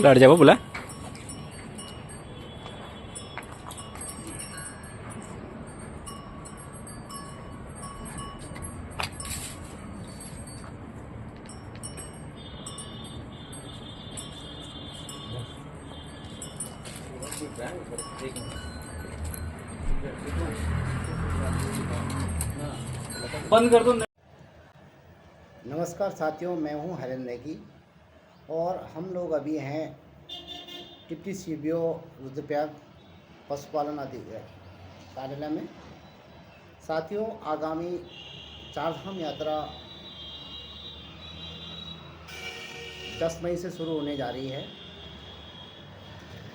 लड़ जाओ बोला। बंद कर दो। नमस्कार साथियों, मैं हूं हरेंद्र नेगी और हम लोग अभी हैं डिप्टी सीबीओ रुद्रप्रयाग पशुपालन अधिकारी कार्यालय में। साथियों, आगामी चारधाम यात्रा 10 मई से शुरू होने जा रही है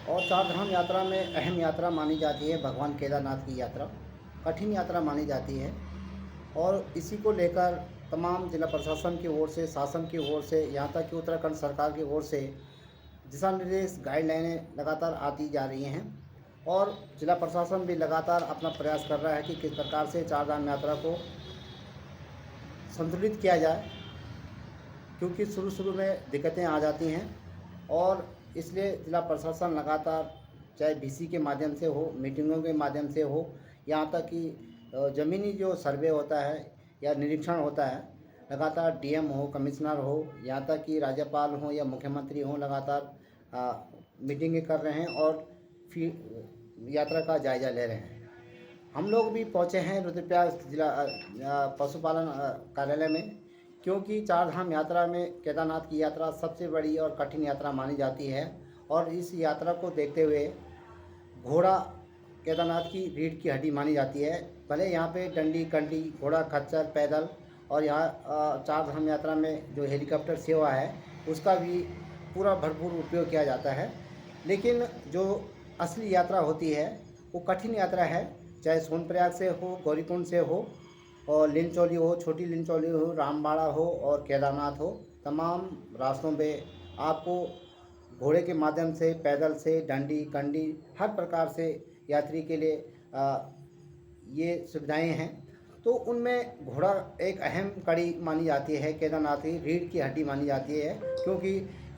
और चारधाम यात्रा में अहम यात्रा मानी जाती है भगवान केदारनाथ की यात्रा। कठिन यात्रा मानी जाती है और इसी को लेकर तमाम जिला प्रशासन की ओर से, शासन की ओर से, यहाँ तक कि उत्तराखंड सरकार की ओर से दिशा निर्देश, गाइडलाइनें लगातार आती जा रही हैं और जिला प्रशासन भी लगातार अपना प्रयास कर रहा है कि किस प्रकार से चारधाम यात्रा को संतुलित किया जाए, क्योंकि शुरू में दिक्कतें आ जाती हैं और इसलिए जिला प्रशासन लगातार, चाहे बीसी के माध्यम से हो, मीटिंगों के माध्यम से हो, यहाँ तक कि ज़मीनी जो सर्वे होता है या निरीक्षण होता है, लगातार डीएम हो, कमिश्नर हो, यहाँ तक कि राज्यपाल हो या मुख्यमंत्री हो, लगातार मीटिंगें कर रहे हैं और फिर यात्रा का जायज़ा ले रहे हैं। हम लोग भी पहुँचे हैं रुद्रप्रयाग जिला पशुपालन कार्यालय में, क्योंकि चारधाम यात्रा में केदारनाथ की यात्रा सबसे बड़ी और कठिन यात्रा मानी जाती है और इस यात्रा को देखते हुए घोड़ा केदारनाथ की रीढ़ की हड्डी मानी जाती है। भले यहाँ पे डंडी, कंडी, घोड़ा, खच्चर, पैदल और यहाँ चारधाम यात्रा में जो हेलीकॉप्टर सेवा है उसका भी पूरा भरपूर उपयोग किया जाता है, लेकिन जो असली यात्रा होती है वो कठिन यात्रा है। चाहे सोनप्रयाग से हो, गौरीकुंड से हो और लिनचौली हो, छोटी लिनचौली हो, रामबाड़ा हो और केदारनाथ हो, तमाम रास्तों पे आपको घोड़े के माध्यम से, पैदल से, डंडी, कंडी, हर प्रकार से यात्री के लिए ये सुविधाएं हैं। तो उनमें घोड़ा एक अहम कड़ी मानी जाती है, केदारनाथ की रीढ़ की हड्डी मानी जाती है, क्योंकि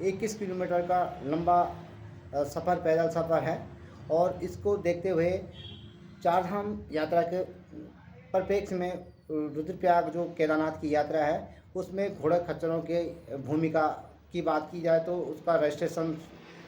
21 किलोमीटर का लंबा सफ़र, पैदल सफ़र है और इसको देखते हुए चारधाम यात्रा के परिप्रेक्ष्य में रुद्रप्रयाग जो केदारनाथ की यात्रा है उसमें घोड़े खच्चरों के भूमिका की बात की जाए तो उसका रजिस्ट्रेशन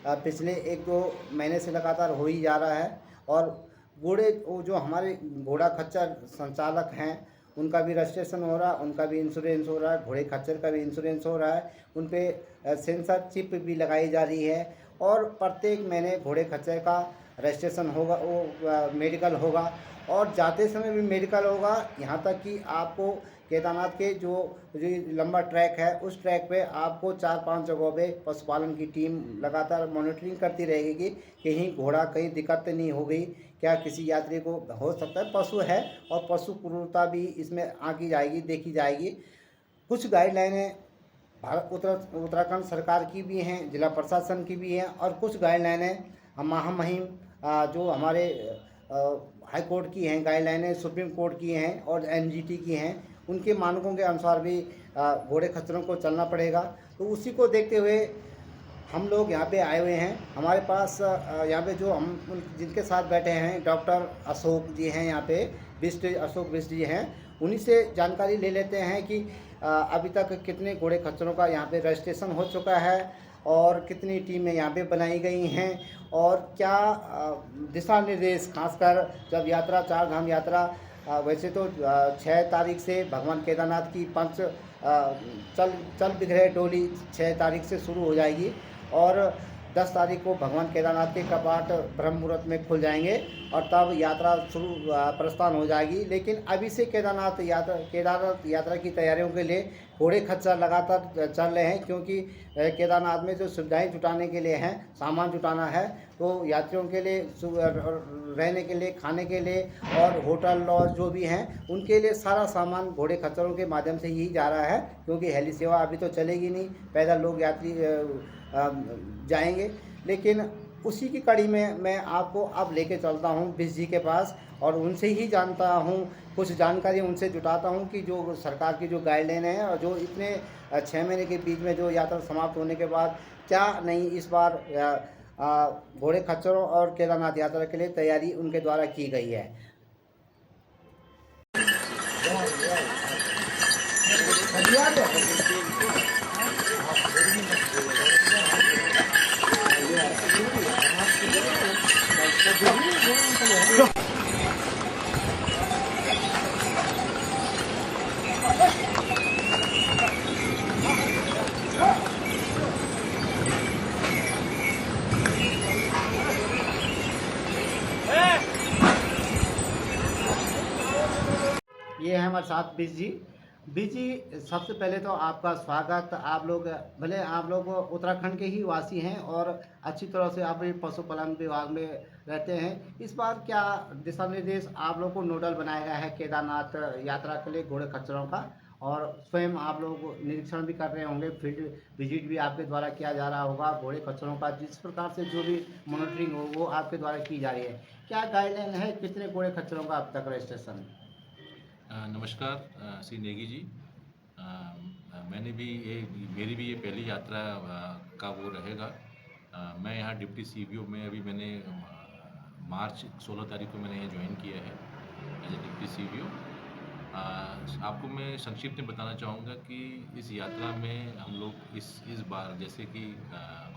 पिछले 1-2 महीने से लगातार हो ही जा रहा है और घोड़े जो हमारे घोड़ा खच्चर संचालक हैं उनका भी रजिस्ट्रेशन हो रहा है, उनका भी इंश्योरेंस हो रहा है, घोड़े खच्चर का भी इंश्योरेंस हो रहा है, उन पे सेंसर चिप भी लगाई जा रही है और प्रत्येक महीने घोड़े खच्चर का रजिस्ट्रेशन होगा, वो मेडिकल होगा और जाते समय भी मेडिकल होगा। यहाँ तक कि आपको केदारनाथ के जो लंबा ट्रैक है उस ट्रैक पे आपको 4-5 जगहों पे पशुपालन की टीम लगातार मॉनिटरिंग करती रहेगी कि कहीं घोड़ा कहीं दिक्कत नहीं हो गई, क्या किसी यात्री को हो सकता है। पशु है और पशु क्रूरता भी इसमें आंकी जाएगी, देखी जाएगी। कुछ गाइडलाइनें उत्तराखंड सरकार की भी हैं, जिला प्रशासन की भी हैं और कुछ गाइडलाइनें महामहिम जो हमारे हाई कोर्ट की हैं, गाइडलाइनें सुप्रीम कोर्ट की हैं और एनजीटी की हैं, उनके मानकों के अनुसार भी घोड़े खच्चरों को चलना पड़ेगा। तो उसी को देखते हुए हम लोग यहाँ पे आए हुए हैं। हमारे पास यहाँ पे जो हम जिनके साथ बैठे हैं डॉक्टर अशोक जी हैं, यहाँ पे बिष्ट, अशोक बिष्ट जी हैं, उन्हीं से जानकारी ले लेते हैं कि अभी तक कितने घोड़े खच्चरों का यहाँ पे रजिस्ट्रेशन हो चुका है और कितनी टीमें यहाँ पे बनाई गई हैं और क्या दिशा निर्देश, खासकर जब यात्रा चारधाम यात्रा वैसे तो 6 तारीख से भगवान केदारनाथ की चल बिखरे डोली 6 तारीख से शुरू हो जाएगी और 10 तारीख को भगवान केदारनाथ के कपाट ब्रह्म मुहूर्त में खुल जाएंगे और तब यात्रा प्रस्थान हो जाएगी। लेकिन अभी से केदारनाथ यात्रा की तैयारियों के लिए घोड़े खच्चर लगातार चल रहे हैं, क्योंकि केदारनाथ में जो सुविधाएं जुटाने के लिए हैं, सामान जुटाना है, तो यात्रियों के लिए रहने के लिए, खाने के लिए और होटल लॉज जो भी हैं उनके लिए सारा सामान घोड़े खच्चरों के माध्यम से ही जा रहा है, क्योंकि हेली सेवा अभी तो चलेगी नहीं, पैदल लोग यात्री जाएंगे। लेकिन उसी की कड़ी में मैं आपको अब लेके चलता हूँ बिस जी के पास, और उनसे ही जानता हूँ, कुछ जानकारी उनसे जुटाता हूँ कि जो सरकार की जो गाइडलाइन है और जो इतने 6 महीने के बीच में जो यात्रा समाप्त होने के बाद क्या नहीं इस बार घोड़े खच्चरों और केदारनाथ यात्रा के लिए तैयारी उनके द्वारा की गई है। ये है हमारे साथ बीस जी। बीस जी, सबसे पहले तो आपका स्वागत। आप लोग भले आप लोग उत्तराखंड के ही वासी हैं और अच्छी तरह से आप भी पशुपालन विभाग में रहते हैं। इस बार क्या दिशा निर्देश आप लोग को नोडल बनाया गया है केदारनाथ यात्रा के लिए घोड़े खच्चरों का, और स्वयं आप लोग निरीक्षण भी कर रहे होंगे, फील्ड विजिट भी आपके द्वारा किया जा रहा होगा घोड़े खच्चरों का, जिस प्रकार से जो भी मॉनिटरिंग हो वो आपके द्वारा की जा रही है। क्या गाइडलाइन है, कितने घोड़े खच्चरों का अब तक रजिस्ट्रेशन? नमस्कार श्री नेगी जी। मैंने भी ये मेरी भी ये पहली यात्रा का वो रहेगा। मैं यहाँ डिप्टी सीबीओ में अभी मैंने मार्च 16 तारीख को मैंने ये ज्वाइन किया है एज ए डिप्टी सीबीओ। आपको मैं संक्षिप्त में बताना चाहूँगा कि इस यात्रा में हम लोग इस बार जैसे कि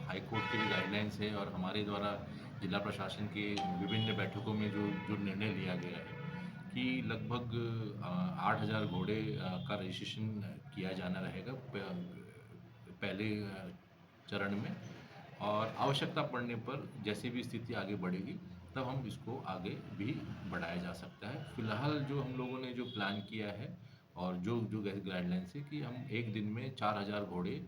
हाई कोर्ट की भी गाइडलाइंस है और हमारे द्वारा जिला प्रशासन के विभिन्न बैठकों में जो जो निर्णय लिया गया है कि लगभग 8,000 घोड़े का रजिस्ट्रेशन किया जाना रहेगा पहले चरण में, और आवश्यकता पड़ने पर जैसे भी स्थिति आगे बढ़ेगी तब हम इसको आगे भी बढ़ाया जा सकता है। फिलहाल जो हम लोगों ने जो प्लान किया है और जो जो गाइडलाइंस है कि हम एक दिन में 4,000 घोड़े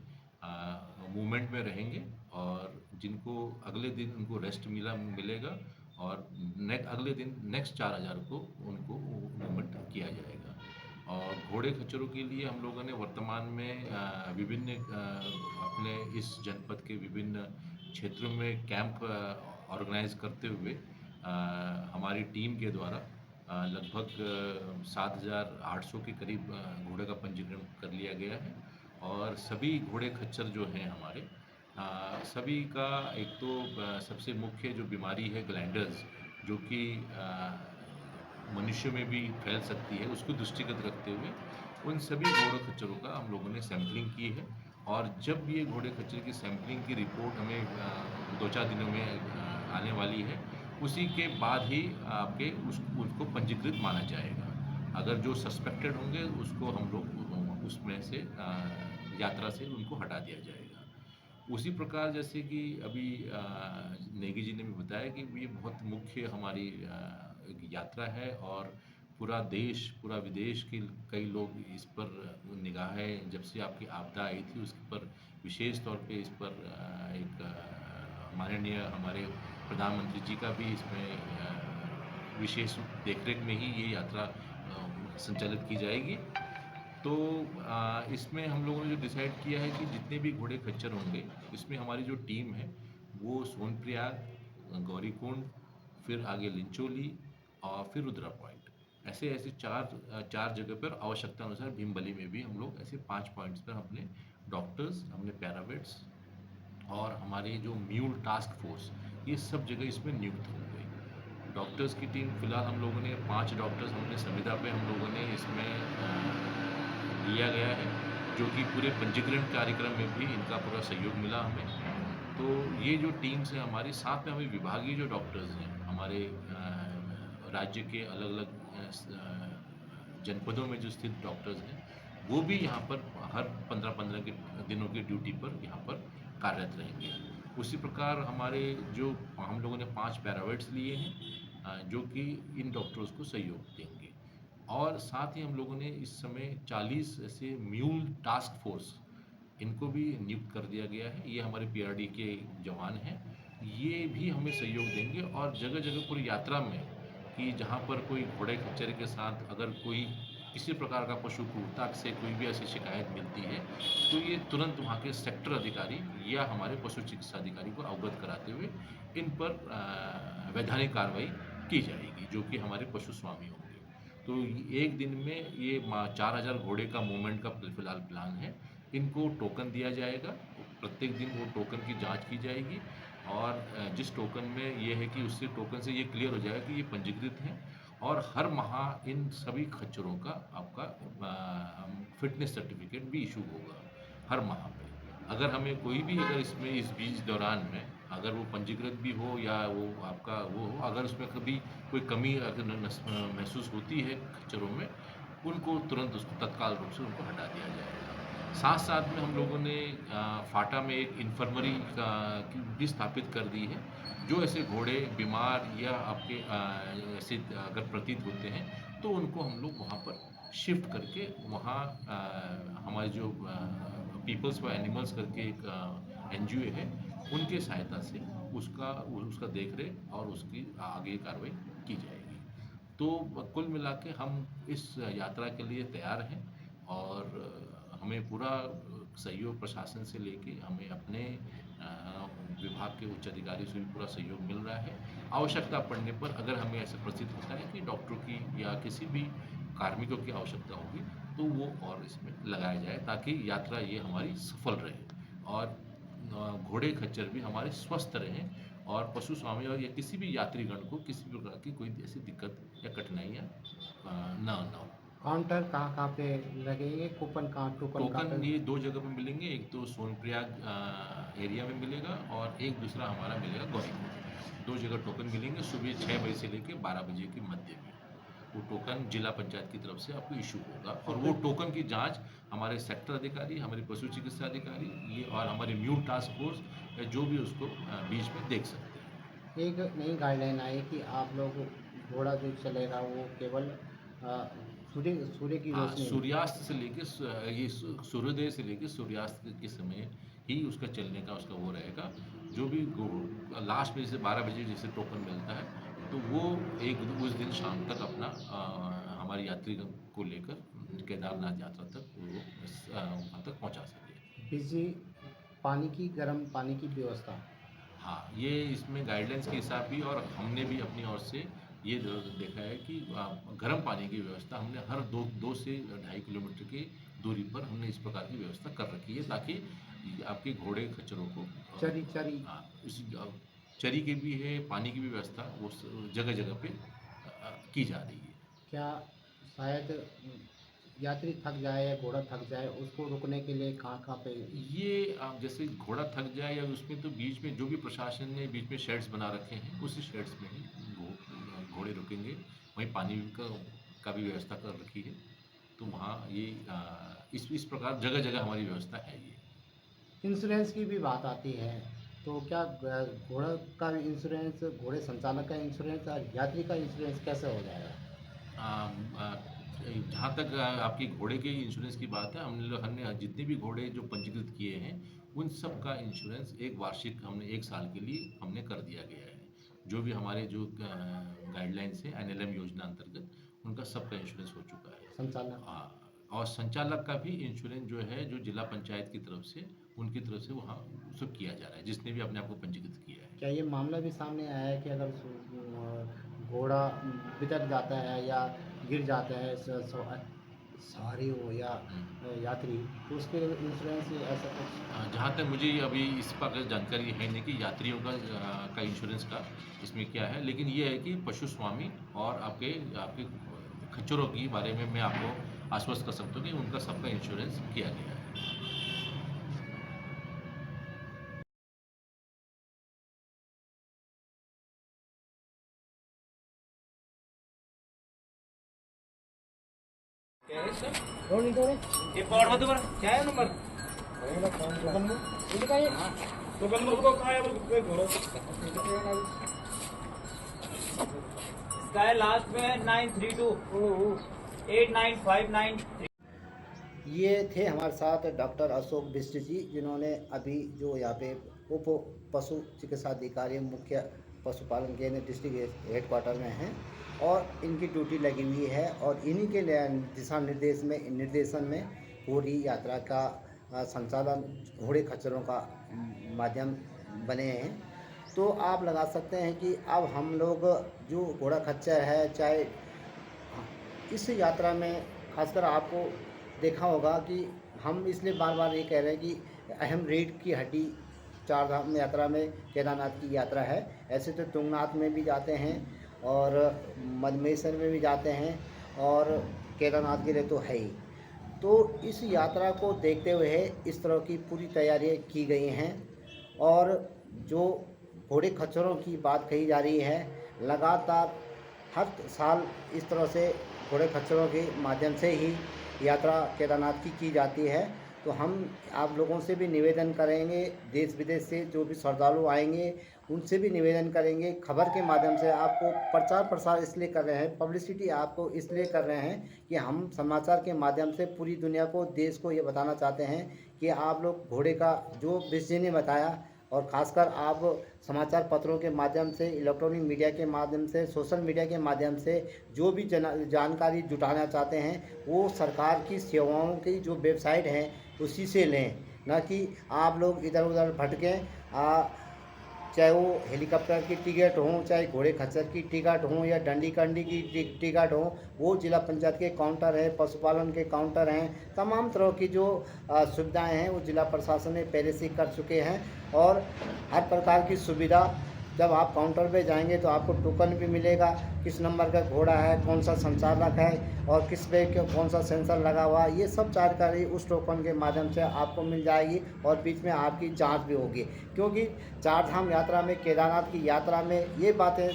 मूवमेंट में रहेंगे, और जिनको अगले दिन उनको रेस्ट मिलेगा, और अगले दिन नेक्स्ट 4,000 को उनको मूवमेंट किया जाएगा। और घोड़े खच्चरों के लिए हम लोगों ने वर्तमान में विभिन्न अपने इस जनपद के विभिन्न क्षेत्रों में कैंप ऑर्गेनाइज करते हुए हमारी टीम के द्वारा लगभग 7,800 के करीब घोड़े का पंजीकरण कर लिया गया है। और सभी घोड़े खच्चर जो हैं हमारे सभी का एक तो सबसे मुख्य जो बीमारी है ग्लैंडर्स, जो कि मनुष्य में भी फैल सकती है, उसको दृष्टिगत रखते हुए उन सभी घोड़े खच्चरों का हम लोगों ने सैंपलिंग की है। और जब ये घोड़े खच्चर की सैंपलिंग की रिपोर्ट हमें 2-4 दिनों में आने वाली है, उसी के बाद ही आपके उसको पंजीकृत माना जाएगा। अगर जो सस्पेक्टेड होंगे उसको हम लोग उसमें से यात्रा से उनको हटा दिया जाएगा। उसी प्रकार जैसे कि अभी नेगी जी ने भी बताया कि ये बहुत मुख्य हमारी एक यात्रा है, और पूरा देश पूरा विदेश के कई लोग इस पर निगाहें, जब से आपकी आपदा आई थी उसके पर विशेष तौर पे इस पर एक माननीय हमारे प्रधानमंत्री जी का भी इसमें विशेष देखरेख में ही ये यात्रा संचालित की जाएगी। तो इसमें हम लोगों ने जो डिसाइड किया है कि जितने भी घोड़े खच्चर होंगे, इसमें हमारी जो टीम है वो सोनप्रयाग, गौरीकुंड, फिर आगे लिंचोली और फिर रुद्रा पॉइंट, ऐसे ऐसे चार जगह पर आवश्यकता अनुसार भीमबली में भी हम लोग ऐसे 5 पॉइंट्स पर अपने डॉक्टर्स, अपने पैरावेट्स और हमारे जो म्यूल टास्क फोर्स, ये सब जगह इसमें नियुक्त होंगे। डॉक्टर्स की टीम फिलहाल हम लोगों ने 5 डॉक्टर्स हमने संविदा पे हम लोगों ने इसमें लिया गया है, जो कि पूरे पंजीकरण कार्यक्रम में भी इनका पूरा सहयोग मिला हमें। तो ये जो टीम्स हैं हमारी, साथ में हमें विभागीय जो डॉक्टर्स हैं हमारे राज्य के अलग अलग जनपदों में जो स्थित डॉक्टर्स हैं, वो भी यहाँ पर हर 15-15 के दिनों की ड्यूटी पर यहाँ पर कार्यरत रहेंगे। उसी प्रकार हमारे जो हम लोगों ने 5 पैरावेट्स लिए हैं जो कि इन डॉक्टर्स को सहयोग देंगे। और साथ ही हम लोगों ने इस समय 40 ऐसे म्यूल टास्क फोर्स, इनको भी नियुक्त कर दिया गया है। ये हमारे पीआरडी के जवान हैं, ये भी हमें सहयोग देंगे। और जगह जगह पूरी यात्रा में कि जहाँ पर कोई घोड़े खच्चर के साथ अगर कोई किसी प्रकार का पशु क्रूरता से कोई भी ऐसी शिकायत मिलती है तो ये तुरंत वहाँ के सेक्टर अधिकारी या हमारे पशु चिकित्सा अधिकारी को अवगत कराते हुए इन पर वैधानिक कार्रवाई की जाएगी, जो कि हमारे पशु स्वामी होंगे। तो एक दिन में ये 4000 घोड़े का मूवमेंट का फिलहाल प्लान है। इनको टोकन दिया जाएगा, प्रत्येक दिन वो टोकन की जांच की जाएगी और जिस टोकन में ये है कि उससे टोकन से ये क्लियर हो जाएगा कि ये पंजीकृत हैं और हर माह इन सभी खच्चरों का आपका फिटनेस सर्टिफिकेट भी इशू होगा हर माह पे। अगर हमें कोई भी अगर इसमें इस बीच दौरान में अगर वो पंजीकृत भी हो या वो आपका वो हो, अगर उसमें कभी कोई कमी अगर महसूस होती है खच्चरों में, उनको तुरंत उसको तत्काल रूप से उनको हटा दिया जाएगा। साथ साथ में हम लोगों ने फाटा में एक इन्फर्मरी भी स्थापित कर दी है। जो ऐसे घोड़े बीमार या आपके ऐसे अगर प्रतीत होते हैं तो उनको हम लोग वहाँ पर शिफ्ट करके वहाँ हमारे जो पीपल्स फॉर एनिमल्स करके एक NGO है, उनके सहायता से उसका देख रेख और उसकी आगे कार्रवाई की जाएगी। तो कुल मिला के हम इस यात्रा के लिए तैयार हैं और हमें पूरा सहयोग प्रशासन से लेके हमें अपने विभाग के उच्च अधिकारी से भी पूरा सहयोग मिल रहा है। आवश्यकता पड़ने पर अगर हमें ऐसा प्रतीत होता है कि डॉक्टरों की या किसी भी कार्मिकों की आवश्यकता होगी तो वो और इसमें लगाया जाए ताकि यात्रा ये हमारी सफल रहे और घोड़े खच्चर भी हमारे स्वस्थ रहें और पशु स्वामी और या किसी भी यात्रीगण को किसी भी प्रकार की कोई ऐसी दिक्कत या कठिनाइयाँ ना हो। काउंटर कहाँ कहाँ पे लगेंगे, टोकन कहाँ टोकन पे? ये 2 जगह पे मिलेंगे, एक तो सोनप्रयाग एरिया में मिलेगा और एक दूसरा हमारा मिलेगा गौरीकुंड। 2 जगह टोकन मिलेंगे सुबह 6 बजे से लेके 12 बजे के मध्य में। वो टोकन जिला पंचायत की तरफ से आपको इशू होगा और वो टोकन की जांच हमारे सेक्टर अधिकारी, हमारे पशु चिकित्सा अधिकारी ये और हमारे म्यूट टास्क फोर्स जो भी उसको बीच में देख सकते हैं। एक नई गाइडलाइन आई कि आप लोग घोड़ा जो चलेगा वो केवल सूर्य की हाँ, रोशनी में। सूर्यास्त से लेके ये सूर्योदय से लेके सूर्यास्त के समय ही उसका चलने का उसका वो रहेगा। जो भी लास्ट में जैसे 12 बजे जैसे टोकन मिलता है तो वो उस दिन शाम तक अपना हमारे यात्री को लेकर केदारनाथ यात्रा तक वो वहाँ तक पहुँचा सके। बिजली, पानी की, गर्म पानी की व्यवस्था। हाँ, ये इसमें गाइडलाइंस के हिसाब भी और हमने भी अपनी ओर से ये देखा है कि गर्म पानी की व्यवस्था हमने हर 2 से 2.5 किलोमीटर की दूरी पर हमने इस प्रकार की व्यवस्था कर रखी है ताकि आपके घोड़े खच्चरों को चरी हाँ, चरी की भी है, पानी की भी व्यवस्था वो जगह जगह पे की जा रही है। क्या शायद यात्री थक जाए या घोड़ा थक जाए, उसको रुकने के लिए कहाँ कहाँ पे? ये जैसे घोड़ा थक जाए या उसमें तो बीच में जो भी प्रशासन ने बीच में शेड्स बना रखे हैं उसी शेड्स में ही घोड़े रुकेंगे। वहीं पानी का भी व्यवस्था कर रखी है तो वहाँ ये इस प्रकार जगह जगह हमारी व्यवस्था है ये। इंश्योरेंस की भी बात आती है, तो क्या घोड़ा का इंश्योरेंस, घोड़े संचालक का इंश्योरेंस और यात्री का इंश्योरेंस कैसे हो जाएगा? जहाँ तक आपकी घोड़े के इंश्योरेंस की बात है, हमने जितने भी घोड़े जो पंजीकृत किए हैं उन सब का इंश्योरेंस एक वार्षिक हमने 1 साल के लिए हमने कर दिया गया है। जो भी हमारे जो गाइडलाइंस है NLM योजना अंतर्गत उनका सबका इंश्योरेंस हो चुका है। संचालक हाँ, और संचालक का भी इंश्योरेंस जो है जो जिला पंचायत की तरफ से उनकी तरफ से वहाँ उसको किया जा रहा है जिसने भी अपने आप को पंजीकृत किया है। क्या ये मामला भी सामने आया है कि अगर घोड़ा बिदक जाता है या गिर जाता है सवारी हो या यात्री, तो उसके लिए इंश्योरेंस ऐसा कुछ? जहाँ तक मुझे अभी इस पर जानकारी है नहीं कि यात्रियों का इंश्योरेंस का इसमें क्या है, लेकिन ये है कि पशु स्वामी और आपके आपके खच्चरों के बारे में मैं आपको आश्वस्त कर सकता हूँ कि उनका सबका इंश्योरेंस किया गया है। इसका लास्ट में 932 89593। ये थे हमारे साथ डॉक्टर अशोक बिष्ट जी, जिन्होंने अभी जो यहाँ पे उप पशु चिकित्सा अधिकारी मुख्य पशुपालन केंद्र डिस्ट्रिक्ट हेडक्वार्टर में हैं और इनकी ड्यूटी लगी हुई है और इन्हीं के दिशा निर्देशन में पूरी यात्रा का संचालन घोड़े खच्चरों का माध्यम बने हैं। तो आप लगा सकते हैं कि अब हम लोग जो घोड़ा खच्चर है, चाहे इस यात्रा में खासकर आपको देखा होगा कि हम इसलिए बार बार ये कह रहे हैं कि अहम रीढ़ की हड्डी चार धाम यात्रा में केदारनाथ की यात्रा है। ऐसे तो तुंगनाथ में भी जाते हैं और मदमेश्वर में भी जाते हैं और केदारनाथ के लिए तो है ही। तो इस यात्रा को देखते हुए इस तरह की पूरी तैयारियां की गई हैं और जो घोड़े खच्चरों की बात कही जा रही है, लगातार हर साल इस तरह से घोड़े खच्चरों के माध्यम से ही यात्रा केदारनाथ की जाती है। तो हम आप लोगों से भी निवेदन करेंगे, देश विदेश से जो भी श्रद्धालु आएंगे उनसे भी निवेदन करेंगे, खबर के माध्यम से आपको प्रचार प्रसार इसलिए कर रहे हैं, पब्लिसिटी आपको इसलिए कर रहे हैं कि हम समाचार के माध्यम से पूरी दुनिया को, देश को ये बताना चाहते हैं कि आप लोग घोड़े का जो विश जी ने बताया और ख़ासकर आप समाचार पत्रों के माध्यम से, इलेक्ट्रॉनिक मीडिया के माध्यम से, सोशल मीडिया के माध्यम से जो भी जानकारी जुटाना चाहते हैं वो सरकार की सेवाओं की जो वेबसाइट है उसी से लें, ना कि आप लोग इधर उधर भटकें। चाहे वो हेलीकॉप्टर की टिकट हो, चाहे घोड़े खच्चर की टिकट हो या डंडी कंडी की टिकट हो, वो जिला पंचायत के काउंटर है, पशुपालन के काउंटर हैं, तमाम तरह की जो सुविधाएं हैं वो जिला प्रशासन ने पहले से कर चुके हैं। और हर प्रकार की सुविधा, जब आप काउंटर पे जाएंगे तो आपको टोकन भी मिलेगा, किस नंबर का घोड़ा है, कौन सा संचालक है और किस पे कौन सा सेंसर लगा हुआ है, ये सब जानकारी उस टोकन के माध्यम से आपको मिल जाएगी और बीच में आपकी जांच भी होगी। क्योंकि चार धाम यात्रा में, केदारनाथ की यात्रा में ये बातें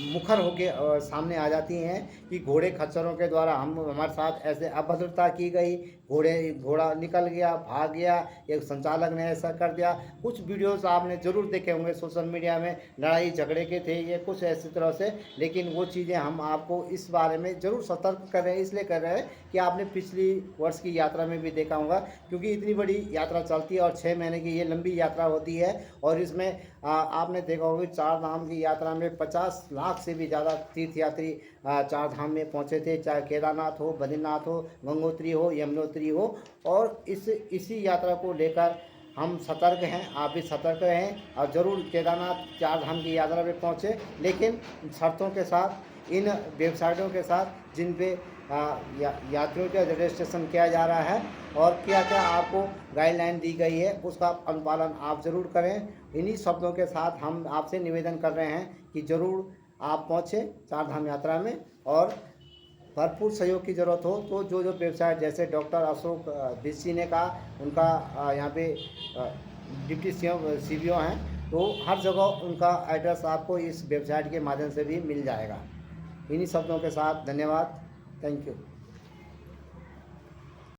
मुखर होके सामने आ जाती हैं कि घोड़े खच्चरों के द्वारा हमारे साथ ऐसे अभद्रता की गई, घोड़ा निकल गया, भाग गया, एक संचालक ने ऐसा कर दिया। कुछ वीडियोस आपने ज़रूर देखे होंगे सोशल मीडिया में, लड़ाई झगड़े के थे ये कुछ ऐसी तरह से, लेकिन वो चीज़ें हम आपको इस बारे में ज़रूर सतर्क कर रहे हैं। इसलिए कर रहे हैं कि आपने पिछली वर्ष की यात्रा में भी देखा होगा, क्योंकि इतनी बड़ी यात्रा चलती है और 6 महीने की ये लंबी यात्रा होती है और इसमें आपने देखा होगा चार धाम की यात्रा में 50 लाख से भी ज़्यादा तीर्थयात्री चार धाम में पहुँचे थे, चाहे केदारनाथ हो, बद्रीनाथ हो, गंगोत्री हो, यमुनोत्री हो। और इसी यात्रा को लेकर हम सतर्क हैं, आप भी सतर्क रहें और ज़रूर केदारनाथ चार धाम की यात्रा में पहुँचे, लेकिन शर्तों के साथ, इन वेबसाइटों के साथ जिन पे यात्रियों का रजिस्ट्रेशन किया जा रहा है और क्या क्या आपको गाइडलाइन दी गई है उसका अनुपालन आप ज़रूर करें। इन्हीं शब्दों के साथ हम आपसे निवेदन कर रहे हैं कि ज़रूर आप पहुँचें चार धाम यात्रा में और भरपूर सहयोग की ज़रूरत हो तो जो वेबसाइट, जैसे डॉक्टर अशोक बिस्सी ने कहा, उनका यहाँ पे डिप्टी CBO हैं, तो हर जगह उनका एड्रेस आपको इस वेबसाइट के माध्यम से भी मिल जाएगा। इन्हीं शब्दों के साथ धन्यवाद, थैंक यू।